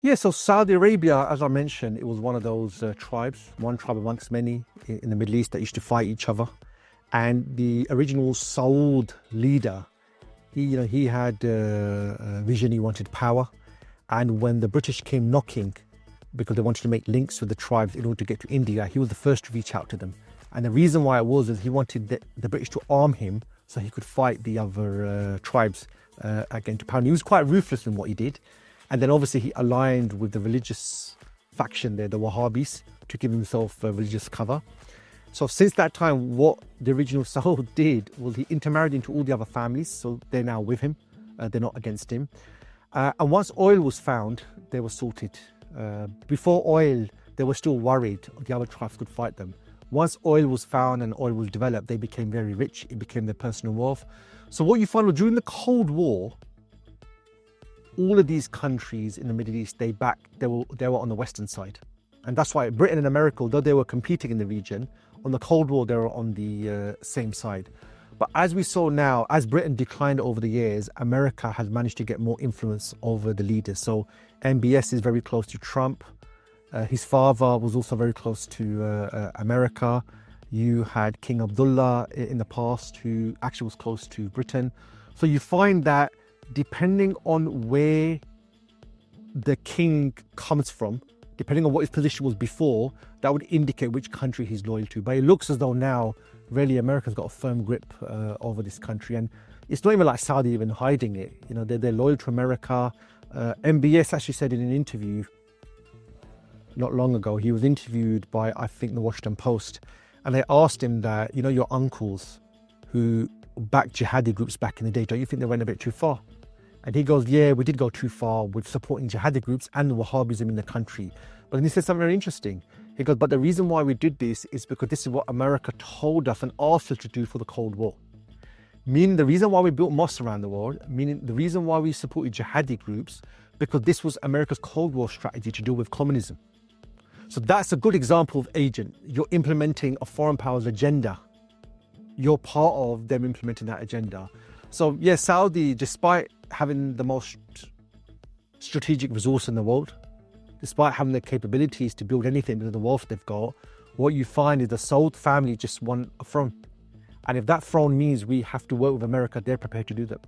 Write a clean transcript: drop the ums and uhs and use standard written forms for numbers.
Yeah, so Saudi Arabia, as I mentioned, it was one of those tribes, one tribe amongst many in the Middle East that used to fight each other. And the original Saud leader, he had a vision, he wanted power. And when the British came knocking, because they wanted to make links with the tribes in order to get to India, he was the first to reach out to them. And the reason why it was is he wanted the British to arm him so he could fight the other tribes again to power. And he was quite ruthless in what he did. And then obviously he aligned with the religious faction there, the Wahhabis, to give himself religious cover. So since that time, what the original Saud did was he intermarried into all the other families. So they're now with him. They're not against him. And once oil was found, they were sorted. Before oil, they were still worried the other tribes could fight them. Once oil was found and oil was developed, they became very rich. It became their personal wealth. So what you find was during the Cold War, all of these countries in the Middle East, they were on the Western side. And that's why Britain and America, although they were competing in the region, on the Cold War, they were on the same side. But as we saw now, as Britain declined over the years, America has managed to get more influence over the leaders. So MBS is very close to Trump. His father was also very close to America. You had King Abdullah in the past, who actually was close to Britain. So you find that depending on where the king comes from, depending on what his position was before, that would indicate which country he's loyal to. But it looks as though now, really, America's got a firm grip over this country. And it's not even like Saudi even hiding it. You know, they're loyal to America. MBS actually said in an interview not long ago, he was interviewed by, I think, the Washington Post. And they asked him that, your uncles who backed jihadi groups back in the day, don't you think they went a bit too far? And he goes, yeah, we did go too far with supporting jihadi groups and the Wahhabism in the country. But then he said something very interesting. He goes, but the reason why we did this is because this is what America told us and asked us to do for the Cold War. Meaning the reason why we built mosques around the world, meaning the reason why we supported jihadi groups, because this was America's Cold War strategy to deal with communism. So that's a good example of agent. You're implementing a foreign power's agenda. You're part of them implementing that agenda. So yeah, Saudi, despite having the most strategic resource in the world, despite having the capabilities to build anything with the wealth they've got, what you find is the Saud family just want a throne. And if that throne means we have to work with America, they're prepared to do that.